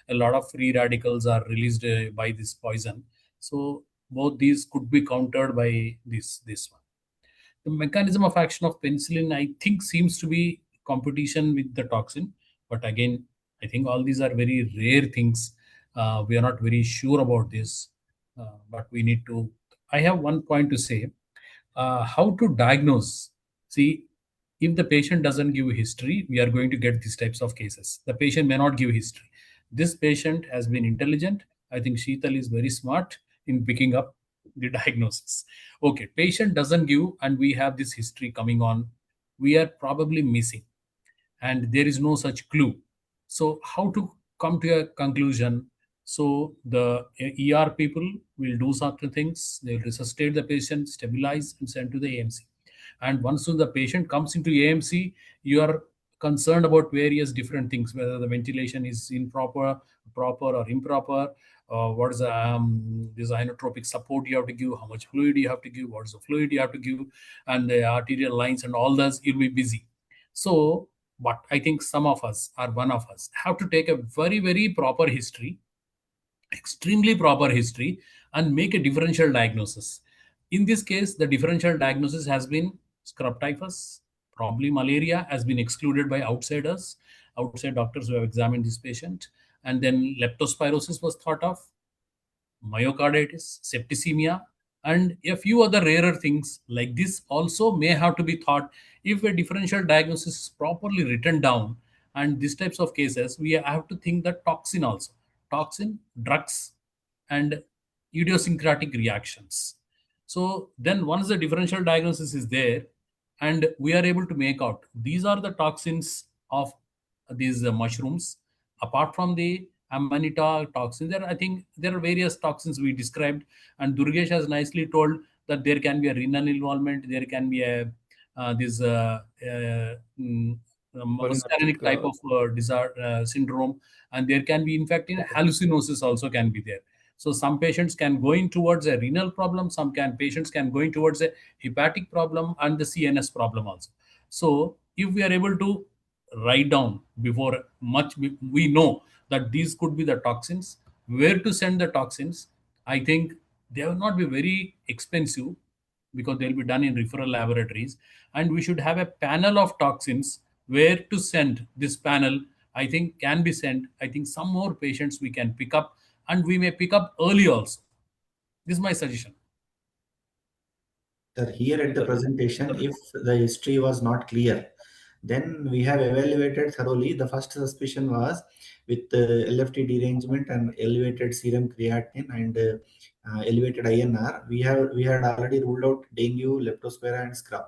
A lot of free radicals are released by this poison. So both these could be countered by this one. The mechanism of action of penicillin, I think, seems to be competition with the toxin. But again, I think all these are very rare things. We are not very sure about this, but we need to. I have one point to say. How to diagnose? See, if the patient doesn't give history, we are going to get these types of cases. The patient may not give history. This patient has been intelligent. I think Sheetal is very smart in picking up the diagnosis. Okay, patient doesn't give, and we have this history coming on. We are probably missing, and there is no such clue. So, how to come to a conclusion? So, the ER people will do certain things. They will resuscitate the patient, stabilize, and send to the AMC. And once the patient comes into AMC, you are concerned about various different things, whether the ventilation is improper, proper, or improper. What is the this inotropic support you have to give? How much fluid you have to give? What is the fluid you have to give? And the arterial lines and all this, you'll be busy. So, but I think some of us, or one of us, have to take a very, very proper history, extremely proper history, and make a differential diagnosis. In this case, the differential diagnosis has been scrub typhus, probably malaria has been excluded by outsiders, outside doctors who have examined this patient. And then leptospirosis was thought of, myocarditis, septicemia, and a few other rarer things like this also may have to be thought if a differential diagnosis is properly written down. And these types of cases, we have to think that toxin also, toxin, drugs, and idiosyncratic reactions. So then once the differential diagnosis is there, and we are able to make out these are the toxins of these mushrooms, apart from the amanita toxin, there I think there are various toxins we described, and Durgesh has nicely told that there can be a renal involvement, there can be a this muscarinic type of syndrome, and there can be, in fact, in hallucinosis also can be there. So some patients can go in towards a renal problem, patients can go in towards a hepatic problem and the CNS problem also. So if we are able to write down before much, we know that these could be the toxins, where to send the toxins. I think they will not be very expensive because they'll be done in referral laboratories, and we should have a panel of toxins where to send. This panel, I think, can be sent. I think some more patients we can pick up, and we may pick up early also. This is my suggestion. Sir, here at the presentation, if the history was not clear, Then we have evaluated thoroughly. The first suspicion was with LFT derangement and elevated serum creatinine and elevated INR. We had already ruled out dengue, leptospira, and scrub.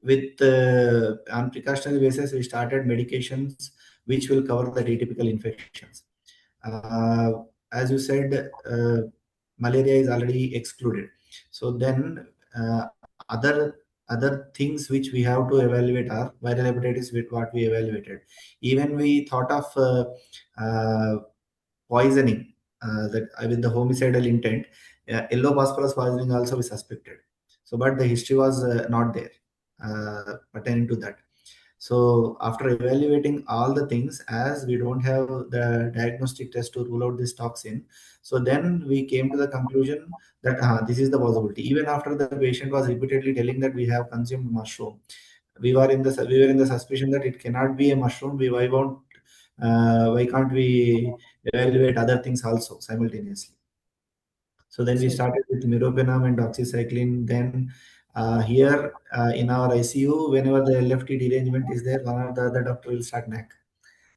With on precautionary basis, we started medications which will cover the atypical infections. As you said, malaria is already excluded. So then other things which we have to evaluate are viral hepatitis with what we evaluated. Even we thought of uh, poisoning that with the homicidal intent. Yellow phosphorus poisoning also we suspected. So, but the history was not there pertaining to that. So after evaluating all the things, as we don't have the diagnostic test to rule out this toxin, so then we came to the conclusion that this is the possibility. Even after the patient was repeatedly telling that we have consumed mushroom, we were in the suspicion that it cannot be a mushroom. Why can't we evaluate other things also simultaneously? So then we started with meropenem and doxycycline. Then here in our ICU, whenever the LFT derangement is there, one or the other doctor will start NAC.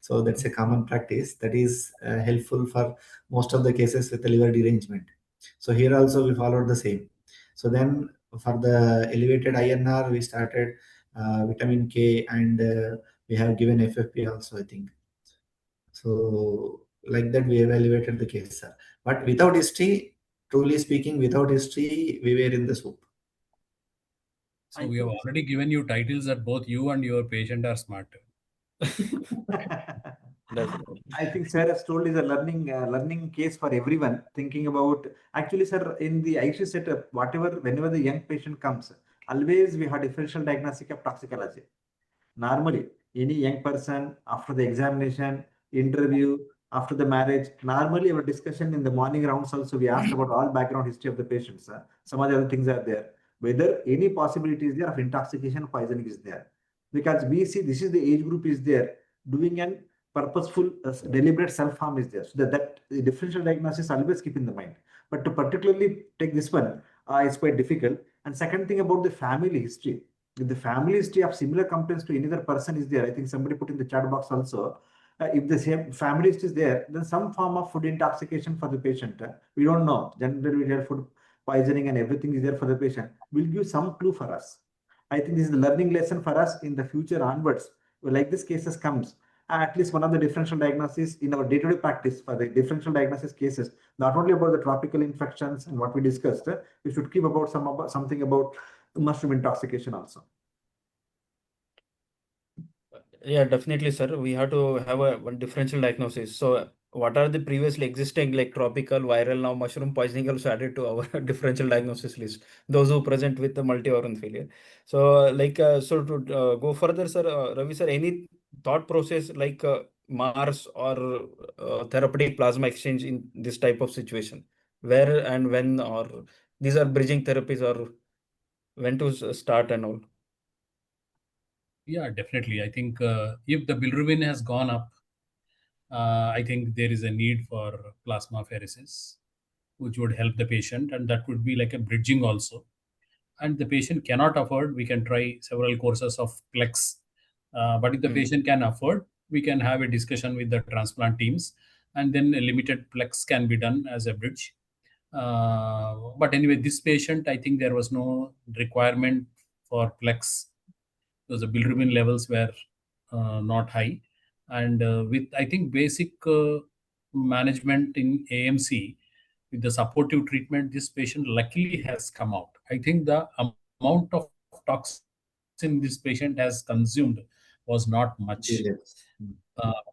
So that's a common practice that is helpful for most of the cases with the liver derangement. So here also we followed the same. So then for the elevated INR, we started vitamin K and we have given FFP also, I think. So like that, we evaluated the case, sir. But without history, truly speaking, without history, we were in the soup. So we have already given you titles that both you and your patient are smart. I think sir has told is a learning case for everyone. Thinking about actually, sir, in the ICU setup, whenever the young patient comes, always we have differential diagnostic of toxicology. Normally, any young person after the examination, interview, after the marriage, normally our discussion in the morning rounds also we asked about all background history of the patients. Some of the other things are there. Whether any possibility is there of intoxication, poisoning is there. Because we see this is the age group is there, doing an purposeful, deliberate self-harm is there. So that the differential diagnosis always keep in the mind. But to particularly take this one, it's quite difficult. And second thing about the family history, if the family history of similar complaints to any other person is there, I think somebody put in the chat box also, if the same family history is there, then some form of food intoxication for the patient. We don't know. Generally, we have food poisoning and everything is there for the patient. Will give some clue for us. I think this is the learning lesson for us in the future onwards. Like this cases comes, at least one of the differential diagnosis in our day-to-day practice for the differential diagnosis cases, not only about the tropical infections and what we discussed, we should keep about something about mushroom intoxication also. Yeah, definitely, sir. We have to have one differential diagnosis. So, what are the previously existing like tropical, viral, now mushroom poisoning also added to our differential diagnosis list? Those who present with the multi-organ failure. So, so to go further, sir, Ravi, sir, any thought process like Mars or therapeutic plasma exchange in this type of situation? Where and when, or these are bridging therapies, or when to start and all? Yeah, definitely. I think if the bilirubin has gone up, I think there is a need for plasmapheresis, which would help the patient, and that would be like a bridging also. And the patient cannot afford, we can try several courses of Plex. But if the patient can afford, we can have a discussion with the transplant teams, and then a limited Plex can be done as a bridge. But anyway, this patient, I think there was no requirement for Plex because the bilirubin levels were not high. And with, I think, basic management in AMC, with the supportive treatment, this patient luckily has come out. I think the amount of toxin this patient has consumed was not much.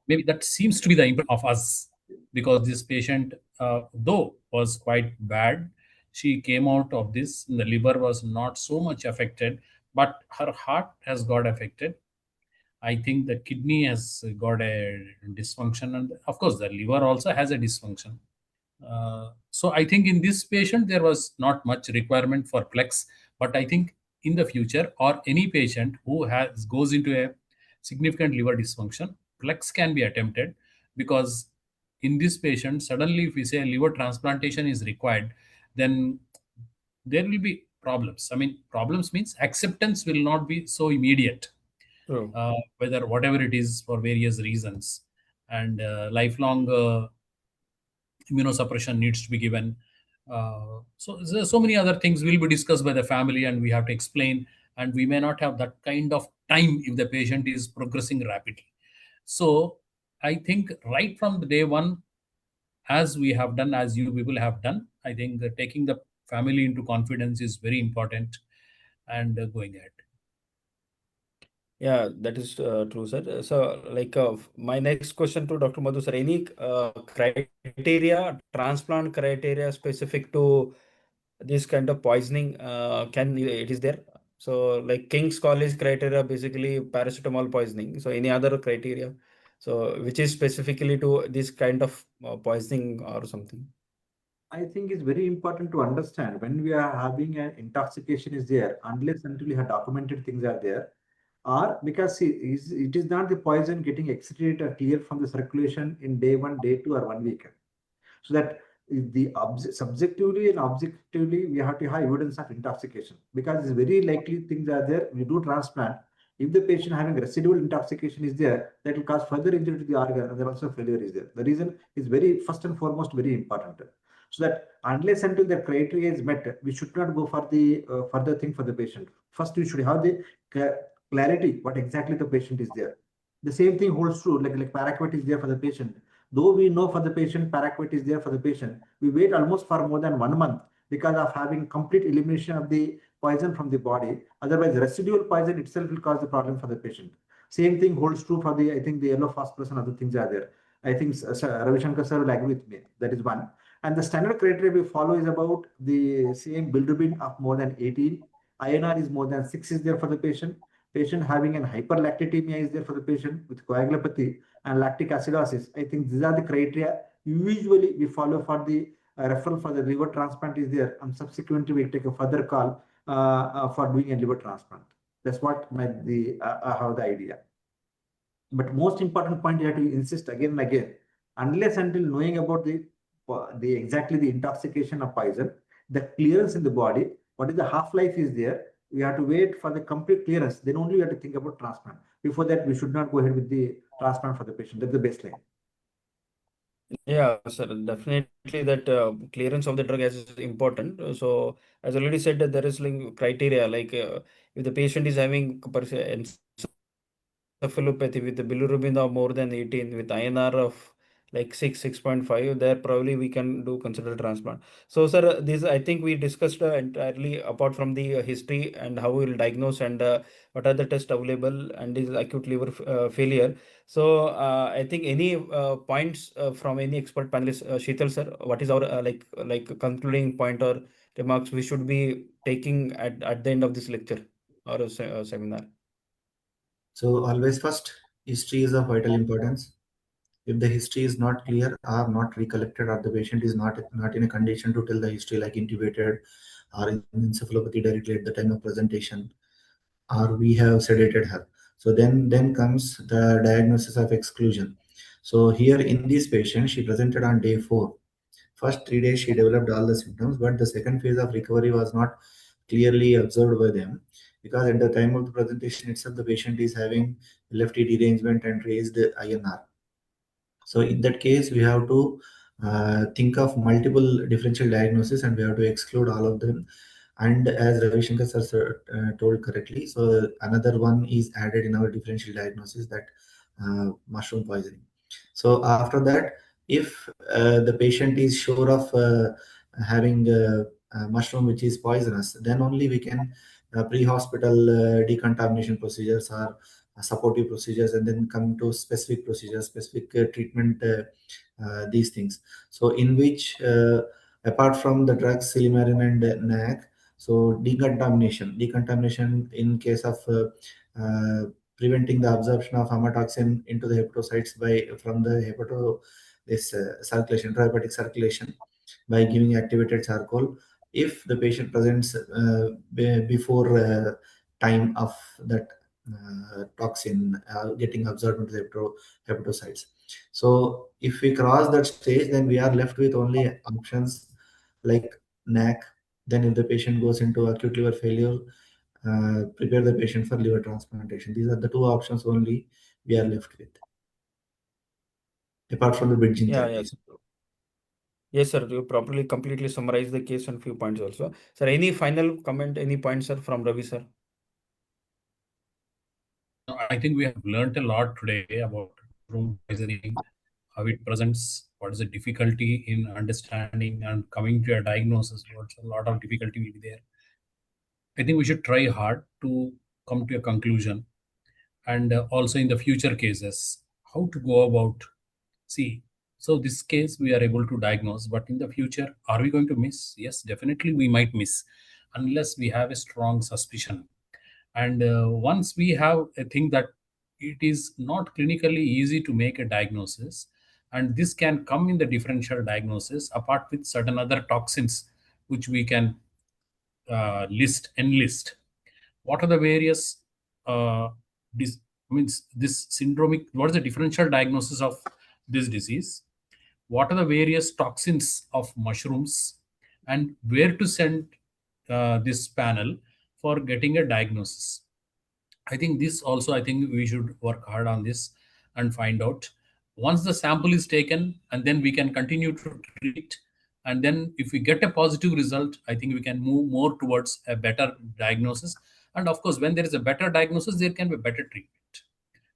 Maybe that seems to be the impact of us, because this patient, though was quite bad, she came out of this. The liver was not so much affected, but her heart has got affected. I think the kidney has got a dysfunction, and of course, the liver also has a dysfunction. So I think in this patient there was not much requirement for Plex, but I think in the future, or any patient who goes into a significant liver dysfunction, Plex can be attempted, because in this patient, suddenly if we say liver transplantation is required, then there will be problems. I mean, problems means acceptance will not be so immediate. True. whether whatever it is for various reasons, and lifelong immunosuppression needs to be given. So there are so many other things will be discussed by the family, and we have to explain. And we may not have that kind of time if the patient is progressing rapidly. So I think right from the day one, as we have done, as you people have done, I think that taking the family into confidence is very important, and going ahead. Yeah, that is true, sir. So, like, my next question to Dr. Madhu, sir, any criteria, transplant criteria specific to this kind of poisoning, it is there? So, like King's College criteria, basically paracetamol poisoning. So, any other criteria? So, which is specifically to this kind of poisoning or something? I think it's very important to understand when we are having an intoxication is there, unless until you have documented things are there, or because it is not the poison getting excreted or cleared from the circulation in day one, day two, or 1 week. So that subjectively and objectively, we have to have evidence of intoxication, because it's very likely things are there. We do transplant. If the patient having residual intoxication is there, that will cause further injury to the organ, and then also failure is there. The reason is very first and foremost very important. So that unless until the criteria is met, we should not go for the further thing for the patient. First, we should have the clarity what exactly the patient is there. The same thing holds true, like paraquat is there for the patient. Though we know for the patient, paraquat is there for the patient, we wait almost for more than 1 month because of having complete elimination of the poison from the body. Otherwise, residual poison itself will cause the problem for the patient. Same thing holds true for the, I think, the yellow phosphorus and other things are there. I think Ravi Shankar sir will agree with me. That is one. And the standard criteria we follow is about the same bilirubin of more than 18. INR is more than 6 is there for the patient. Patient having an hyperlactatemia is there for the patient with coagulopathy and lactic acidosis. I think these are the criteria usually we follow for the referral for the liver transplant is there, and subsequently we take a further call for doing a liver transplant. That's what I have the idea. But most important point you have to insist again and again, unless until knowing about the exactly the intoxication of poison, the clearance in the body, what is the half-life is there, we have to wait for the complete clearance. Then only we have to think about transplant. Before that, we should not go ahead with the transplant for the patient. That's the baseline. Yeah, sir, definitely that clearance of the drug is important. So, as already said, that there is like criteria like if the patient is having encephalopathy with the bilirubin of more than 18 with INR of like 6.5, there probably we can do consider transplant. So sir, this I think we discussed entirely apart from the history and how we will diagnose and what are the tests available and is acute liver failure. So I think any points from any expert panelist, Sheetal sir, what is our like concluding point or remarks we should be taking at the end of this lecture or a seminar? So always first, history is of vital importance. If the history is not clear or not recollected, or the patient is not in a condition to tell the history, like intubated or in encephalopathy directly at the time of presentation, or we have sedated her, so then comes the diagnosis of exclusion. So here in this patient, she presented on day 4. First 3 days she developed all the symptoms, but the second phase of recovery was not clearly observed by them, because at the time of the presentation itself, the patient is having left derangement and raised INR. So in that case, we have to think of multiple differential diagnosis, and we have to exclude all of them. And as Ravi Shankar sir told correctly, so another one is added in our differential diagnosis, that mushroom poisoning. So after that, if the patient is sure of having mushroom which is poisonous, then only we can pre-hospital decontamination procedures or supportive procedures, and then come to specific procedures, specific treatment, these things. So in which, apart from the drugs Silimarin and NAC, so decontamination in case of preventing the absorption of amatoxin into the hepatocytes from the circulation, intrahepatic circulation, by giving activated charcoal. If the patient presents before time of that toxin getting absorbed into the hepatocytes. So if we cross that stage, then we are left with only options like NAC. Then if the patient goes into acute liver failure, prepare the patient for liver transplantation. These are the two options only we are left with, apart from the bridging Yeah, therapies. yes. Yes, sir. You properly, completely summarized the case and few points also. Sir, any final comment, any points, sir, from Ravi, sir? I think we have learned a lot today about mushroom poisoning, how it presents, what is the difficulty in understanding and coming to a diagnosis. What's a lot of difficulty will be there. I think we should try hard to come to a conclusion, and also in the future cases, how to go about. See, so this case we are able to diagnose, but in the future, are we going to miss? Yes, definitely we might miss, unless we have a strong suspicion. And once we have a thing that it is not clinically easy to make a diagnosis, and this can come in the differential diagnosis apart with certain other toxins which we can enlist. What are the various dis- means this syndromic? What is the differential diagnosis of this disease? What are the various toxins of mushrooms, and where to send this panel for getting a diagnosis? I think this also, I think we should work hard on this and find out. Once the sample is taken, and then we can continue to treat. And then if we get a positive result, I think we can move more towards a better diagnosis. And of course, when there is a better diagnosis, there can be better treatment.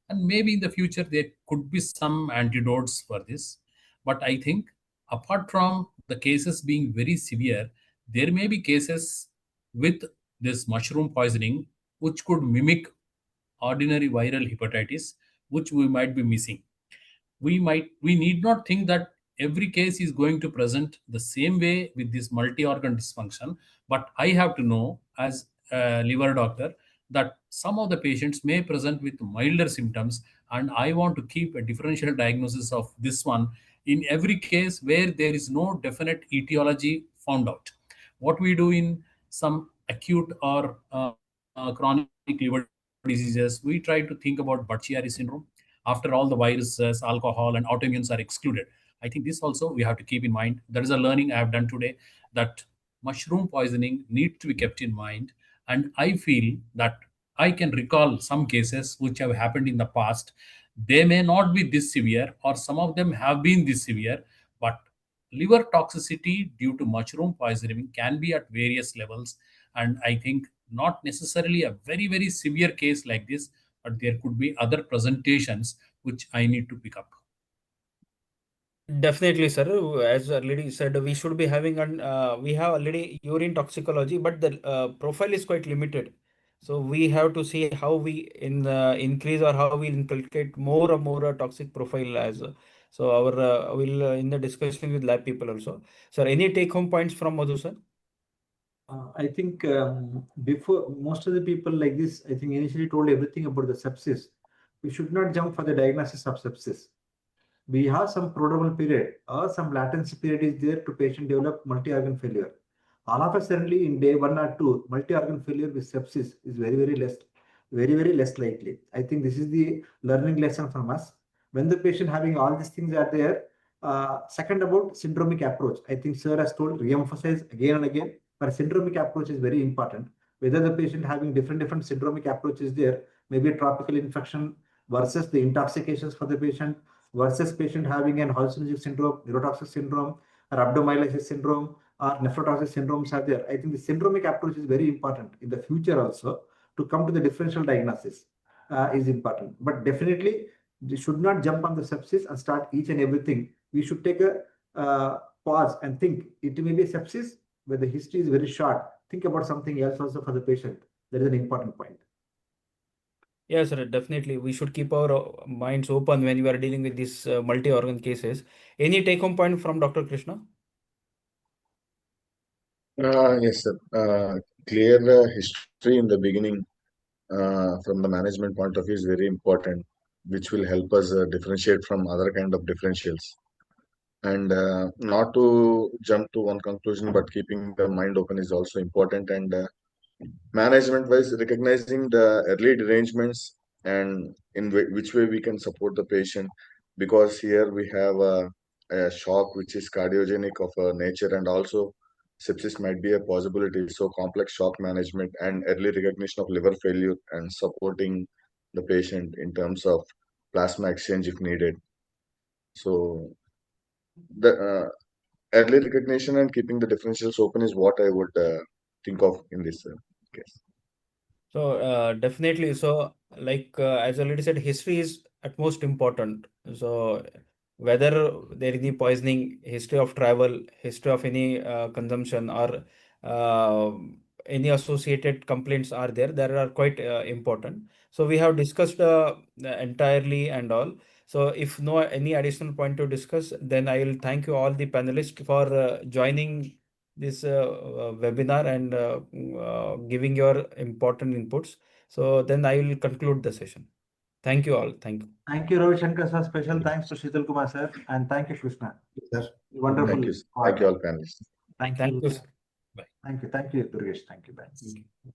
And maybe in the future, there could be some antidotes for this. But I think apart from the cases being very severe, there may be cases with this mushroom poisoning which could mimic ordinary viral hepatitis, which we might be missing. We need not think that every case is going to present the same way with this multi-organ dysfunction, but I have to know as a liver doctor that some of the patients may present with milder symptoms, and I want to keep a differential diagnosis of this one in every case where there is no definite etiology found out. What we do in some acute or chronic liver diseases, we try to think about Budd-Chiari syndrome. After all the viruses, alcohol, and autoimmunes are excluded. I think this also we have to keep in mind. That is a learning I have done today, that mushroom poisoning needs to be kept in mind. And I feel that I can recall some cases which have happened in the past. They may not be this severe, or some of them have been this severe, but liver toxicity due to mushroom poisoning can be at various levels. And I think not necessarily a very, very severe case like this, but there could be other presentations which I need to pick up. Definitely, sir. As already said, we should be having we have already urine toxicology, but the profile is quite limited. So we have to see how we increase or how we inculcate more and more toxic profile as. So our will in the discussion with lab people also. Sir, any take home points from Madhu, sir? I think before most of the people like this, I think initially told everything about the sepsis. We should not jump for the diagnosis of sepsis. We have some prodromal period or some latency period is there to patient develop multi-organ failure. All of a suddenly in day 1 or 2, multi-organ failure with sepsis is very less likely. I think this is the learning lesson from us. When the patient having all these things are there, second about syndromic approach. I think sir has told, re-emphasize again and again, but syndromic approach is very important. Whether the patient having different syndromic approaches there, maybe a tropical infection versus the intoxications for the patient, versus patient having an hallucinogenic syndrome, neurotoxic syndrome, or rhabdomyolysis syndrome, or nephrotoxic syndromes are there. I think the syndromic approach is very important in the future also to come to the differential diagnosis is important. But definitely, we should not jump on the sepsis and start each and everything. We should take a pause and think. It may be sepsis, but the history is very short. Think about something else also for the patient. That is an important point. Yes, sir, definitely. We should keep our minds open when we are dealing with these multi-organ cases. Any take-home point from Dr. Krishna? Yes, sir. Clear history in the beginning from the management point of view is very important, which will help us differentiate from other kind of differentials. And not to jump to one conclusion, but keeping the mind open is also important. And management wise, recognizing the early derangements and in which way we can support the patient, because here we have a shock which is cardiogenic of nature, and also sepsis might be a possibility. So complex shock management and early recognition of liver failure and supporting the patient in terms of plasma exchange if needed. So the early recognition and keeping the differentials open is what I would think of in this case. So definitely. So like as already said, history is at most important. So whether there is any poisoning, history of travel, history of any consumption, or uh, any associated complaints are there, that are quite important. So we have discussed entirely and all. So if no any additional point to discuss, then I will thank you all the panelists for joining this webinar and giving your important inputs. So then I will conclude the session. Thank you all. Thank you. Thank you, Ravi Shankar sir. Special thanks to Shital Kumar sir, and thank you, Krishna. Sir. Wonderful. Thank you. Thank you all panelists. Thank Thank you. you. Thank you. Thank you, Durgesh. Thank you. Bye. Thank you.